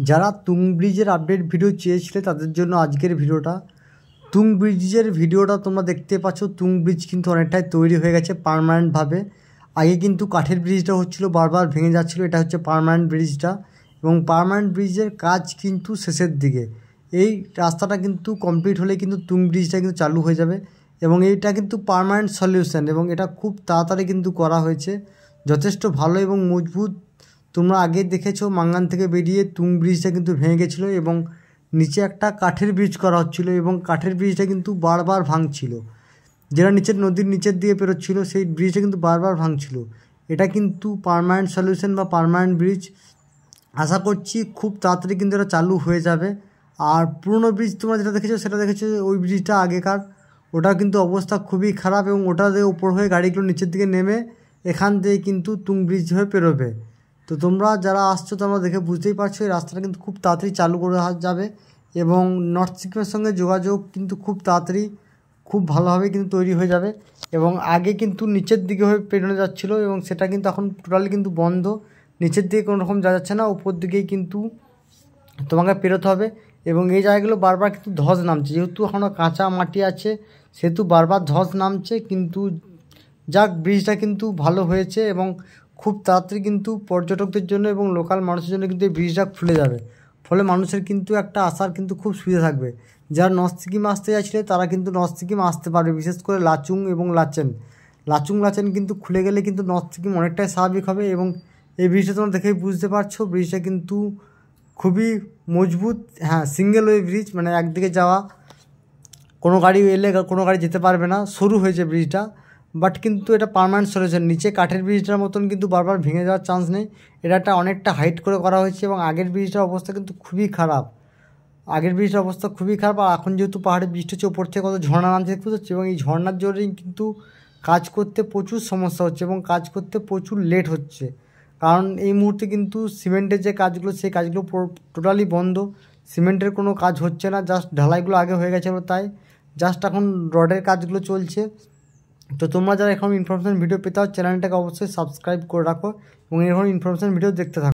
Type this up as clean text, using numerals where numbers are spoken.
যারা তুং ব্রিজের update video চেয়েছিলে তাদের জন্য আজকের ভিডিওটা। তুং ব্রিজের ভিডিওটা তোমরা দেখতে পাচ্ছ, তুং ব্রিজ কিন্তু অনেকটাই তৈরি হয়ে গেছে পার্মানেন্টভাবে। আগে কিন্তু কাঠের ব্রিজটা হচ্ছিল, বারবার ভেঙে যাচ্ছিলো, এটা হচ্ছে পার্মানেন্ট ব্রিজটা। এবং পার্মানেন্ট ব্রিজের কাজ কিন্তু শেষের দিকে, এই রাস্তাটা কিন্তু কমপ্লিট হলে কিন্তু তুং ব্রিজটা কিন্তু চালু হয়ে যাবে। এবং এইটা কিন্তু পার্মানেন্ট সলিউশন, এবং এটা খুব তাড়াতাড়ি কিন্তু করা হয়েছে, যথেষ্ট ভালো এবং মজবুত। তোমরা আগে দেখেছো মাঙ্গান থেকে বেরিয়ে তুং ব্রিজটা কিন্তু ভেঙে গেছিলো এবং নিচে একটা কাঠের ব্রিজ করা হচ্ছিলো, এবং কাঠের ব্রিজটা কিন্তু বারবার ভাঙছিল, যেটা নিচের নদীর নিচের দিয়ে পেরোচ্ছিলো সেই ব্রিজটা কিন্তু বারবার ভাঙছিল। এটা কিন্তু পার্মানেন্ট সলিউশন বা পার্মানেন্ট ব্রিজ। আশা করছি খুব তাড়াতাড়ি কিন্তু এটা চালু হয়ে যাবে। আর পুরনো ব্রিজ তোমরা যেটা দেখেছো সেটা দেখেছো ওই ব্রিজটা আগেকার, ওটা কিন্তু অবস্থা খুবই খারাপ, এবং ওটা দিয়ে উপর হয়ে গাড়িগুলো নিচের দিকে নেমে এখান দিয়ে কিন্তু তুং ব্রিজ হয়ে পেরোবে। তো তোমরা যারা আসছো তোমরা দেখে বুঝতেই পারছো এই রাস্তাটা কিন্তু খুব তাড়াতাড়ি চালু করে যাবে, এবং নর্থ সিকিমের সঙ্গে যোগাযোগ কিন্তু খুব তাড়াতাড়ি খুব ভালোভাবে কিন্তু তৈরি হয়ে যাবে। এবং আগে কিন্তু নিচের দিকে হয়ে পেরোনো যাচ্ছিলো, এবং সেটা কিন্তু এখন টোটালি কিন্তু বন্ধ, নিচের দিকে কোনো রকম যাওয়া যাচ্ছে না, উপর দিকেই কিন্তু তোমাকে পেরোতে হবে। এবং এই জায়গাগুলো বারবার কিন্তু ধস নামছে, যেহেতু এখনও কাঁচা মাটি আছে সেহেতু বারবার ধস নামছে, কিন্তু যাক ব্রিজটা কিন্তু ভালো হয়েছে, এবং খুব তাড়াতাড়ি কিন্তু পর্যটকদের জন্য এবং লোকাল মানুষের জন্য কিন্তু এই ব্রিজটা খুলে যাবে। ফলে মানুষের কিন্তু একটা আসার কিন্তু খুব সুবিধা থাকবে। যারা নর্থ সিকিম আসতে চাইছিলে তারা কিন্তু নর্থ সিকিম আসতে পারবে, বিশেষ করে লাচুং এবং লাচেন কিন্তু খুলে গেলে কিন্তু নর্থ সিকিম অনেকটাই স্বাভাবিক হবে। এবং এই ব্রিজটা তোমরা দেখেই বুঝতে পারছো ব্রিজটা কিন্তু খুবই মজবুত। হ্যাঁ, সিঙ্গেল ওয়ে ব্রিজ, মানে একদিকে যাওয়া, কোনো গাড়ি এলে কোনো গাড়ি যেতে পারবে না, সরু হয়েছে ব্রিজটা। বাট কিন্তু এটা পার্মানেন্ট সলিউশন, নিচে কাঠের ব্রিজটার মতন কিন্তু বারবার ভেঙে যাওয়ার চান্স নেই। এটা অনেকটা হাইট করে করা হয়েছে, এবং আগের ব্রিজটার অবস্থা কিন্তু খুবই খারাপ, আর এখন যেহেতু পাহাড়ের বৃষ্টি হচ্ছে, ওপর থেকে কত ঝর্ণা নামছে দেখতে পাচ্ছি, এবং এই ঝর্ণার জন্যই কিন্তু কাজ করতে প্রচুর সমস্যা হচ্ছে এবং কাজ করতে প্রচুর লেট হচ্ছে। কারণ এই মুহূর্তে কিন্তু সিমেন্টের যে কাজগুলো সেই কাজগুলো টোটালি বন্ধ, সিমেন্টের কোনো কাজ হচ্ছে না, জাস্ট ঢালাইগুলো আগে হয়ে গেছিলো, তাই জাস্ট এখন রডের কাজগুলো চলছে। তো তোমরা যারা এখন ইনফরমেশন ভিডিও পেতে হয় চ্যানেলটাকে অবশ্যই সাবস্ক্রাইব করে রাখো এবং এরকম ইনফরমেশন ভিডিও দেখতে থাকো।